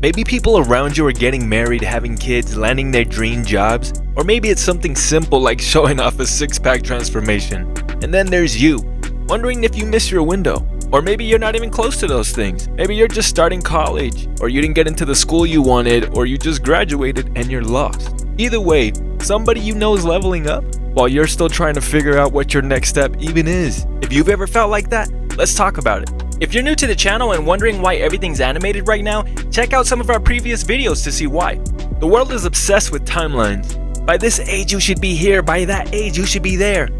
Maybe people around you are getting married, having kids, landing their dream jobs, or maybe it's something simple like showing off a six-pack transformation. And then there's you, wondering if you missed your window. Or maybe you're not even close to those things. Maybe you're just starting college, or you didn't get into the school you wanted, or you just graduated and you're lost. Either way, somebody you know is leveling up while you're still trying to figure out what your next step even is. If you've ever felt like that, let's talk about it. If you're new to the channel and wondering why everything's animated right now, check out some of our previous videos to see why. The world is obsessed with timelines. By this age you should be here, by that age you should be there.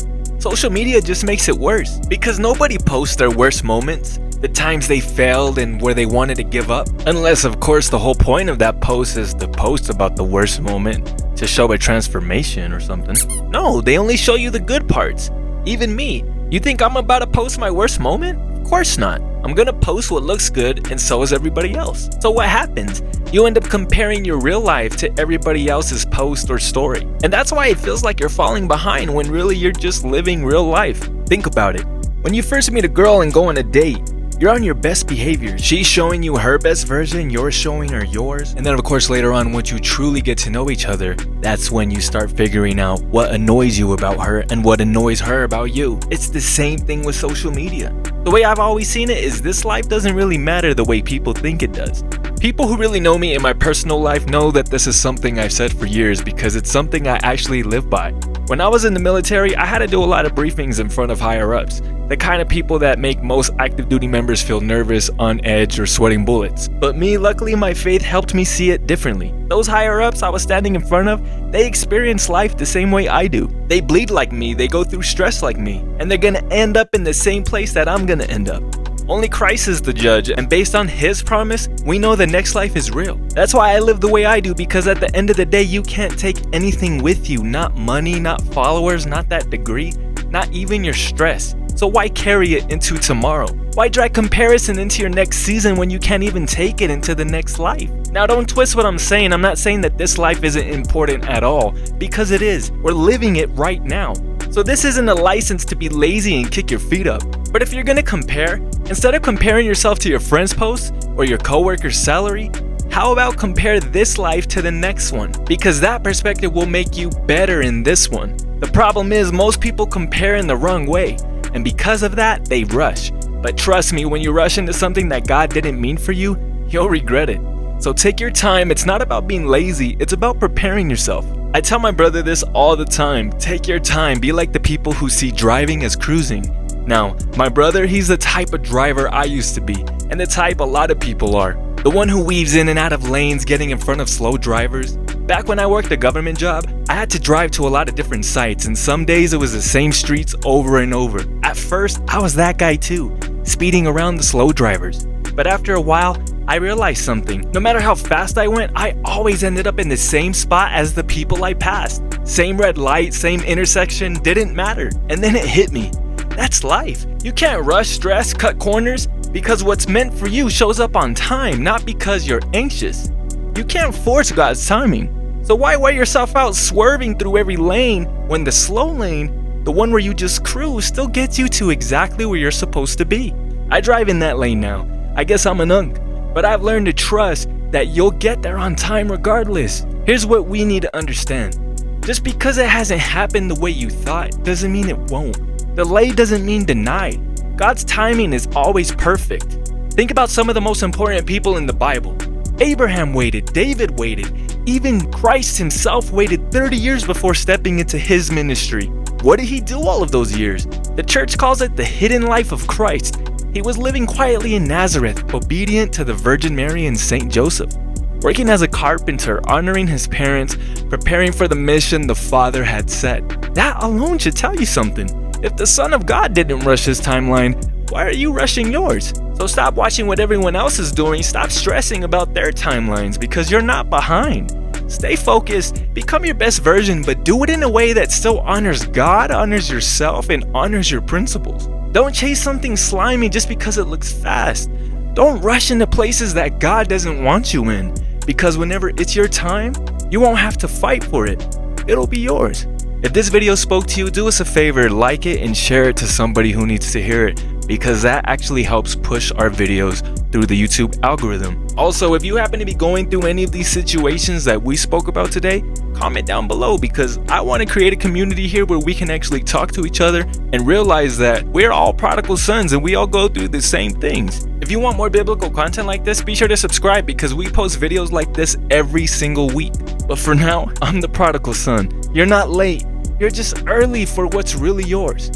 Social media just makes it worse because nobody posts their worst moments, the times they failed and where they wanted to give up. Unless of course the whole point of that post is to post about the worst moment to show a transformation or something. No, they only show you the good parts. Even me, you think I'm about to post my worst moment? Of course not. I'm gonna post what looks good and so is everybody else. So what happens? You end up comparing your real life to everybody else's post or story. And that's why it feels like you're falling behind when really you're just living real life. Think about it. When you first meet a girl and go on a date, you're on your best behavior. She's showing you her best version, you're showing her yours. And then of course later on, once you truly get to know each other, that's when you start figuring out what annoys you about her and what annoys her about you. It's the same thing with social media. The way I've always seen it is this life doesn't really matter the way people think it does. People who really know me in my personal life know that this is something I've said for years because it's something I actually live by. When I was in the military, I had to do a lot of briefings in front of higher-ups, the kind of people that make most active duty members feel nervous, on edge, or sweating bullets. But me, luckily my faith helped me see it differently. Those higher-ups I was standing in front of, they experience life the same way I do. They bleed like me, they go through stress like me, and they're gonna end up in the same place that I'm gonna end up. Only Christ is the judge, and based on his promise, we know the next life is real. That's why I live the way I do, because at the end of the day, you can't take anything with you. Not money, not followers, not that degree, not even your stress. So why carry it into tomorrow? Why drag comparison into your next season when you can't even take it into the next life? Now don't twist what I'm saying. I'm not saying that this life isn't important at all, because it is. We're living it right now. So this isn't a license to be lazy and kick your feet up. But if you're gonna compare, instead of comparing yourself to your friend's post or your coworker's salary, how about compare this life to the next one? Because that perspective will make you better in this one. The problem is most people compare in the wrong way, and because of that, they rush. But trust me, when you rush into something that God didn't mean for you, you'll regret it. So take your time. It's not about being lazy, it's about preparing yourself. I tell my brother this all the time. Take your time. Be like the people who see driving as cruising. Now, my brother, he's the type of driver I used to be, and the type a lot of people are. The one who weaves in and out of lanes, getting in front of slow drivers. Back when I worked a government job, I had to drive to a lot of different sites, and some days it was the same streets over and over. At first, I was that guy too, speeding around the slow drivers. But after a while, I realized something. No matter how fast I went, I always ended up in the same spot as the people I passed. Same red light, same intersection, didn't matter. And then it hit me. That's life. You can't rush, stress, cut corners, because what's meant for you shows up on time, not because you're anxious. You can't force God's timing. So why wear yourself out swerving through every lane when the slow lane, the one where you just cruise, still gets you to exactly where you're supposed to be? I drive in that lane now. I guess I'm an unk. But I've learned to trust that you'll get there on time regardless. Here's what we need to understand. Just because it hasn't happened the way you thought doesn't mean it won't. Delay doesn't mean denied. God's timing is always perfect. Think about some of the most important people in the Bible. Abraham waited, David waited, even Christ himself waited 30 years before stepping into his ministry. What did he do all of those years? The church calls it the hidden life of Christ. He was living quietly in Nazareth, obedient to the Virgin Mary and Saint Joseph, working as a carpenter, honoring his parents, preparing for the mission the Father had set. That alone should tell you something. If the Son of God didn't rush his timeline, why are you rushing yours? So stop watching what everyone else is doing, stop stressing about their timelines because you're not behind. Stay focused, become your best version, but do it in a way that still honors God, honors yourself, and honors your principles. Don't chase something slimy just because it looks fast. Don't rush into places that God doesn't want you in, because whenever it's your time, you won't have to fight for it. It'll be yours. If this video spoke to you, do us a favor, like it and share it to somebody who needs to hear it. because that actually helps push our videos through the YouTube algorithm. Also, if you happen to be going through any of these situations that we spoke about today, comment down below, because I want to create a community here where we can actually talk to each other and realize that we're all prodigal sons and we all go through the same things. If you want more biblical content like this, be sure to subscribe, because we post videos like this every single week. But for now, I'm the prodigal son. You're not late, you're just early for what's really yours.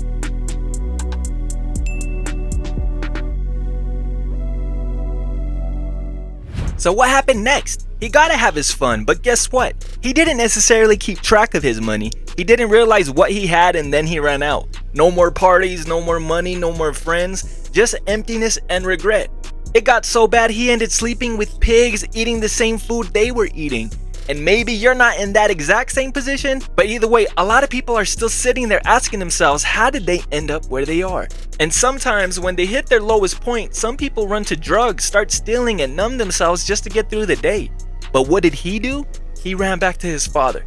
So what happened next? He gotta have his fun, but guess what? He didn't necessarily keep track of his money. He didn't realize what he had and then he ran out. No more parties, no more money, no more friends, just emptiness and regret. It got so bad he ended sleeping with pigs, eating the same food they were eating. And maybe you're not in that exact same position, but either way, a lot of people are still sitting there asking themselves, how did they end up where they are? And sometimes when they hit their lowest point, some people run to drugs, start stealing, and numb themselves just to get through the day. But what did he do? He ran back to his father.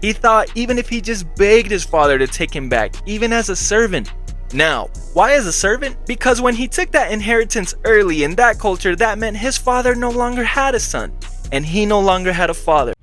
He thought even if he just begged his father to take him back, even as a servant. Now, why as a servant? Because when he took that inheritance early in that culture, that meant his father no longer had a son, and he no longer had a father.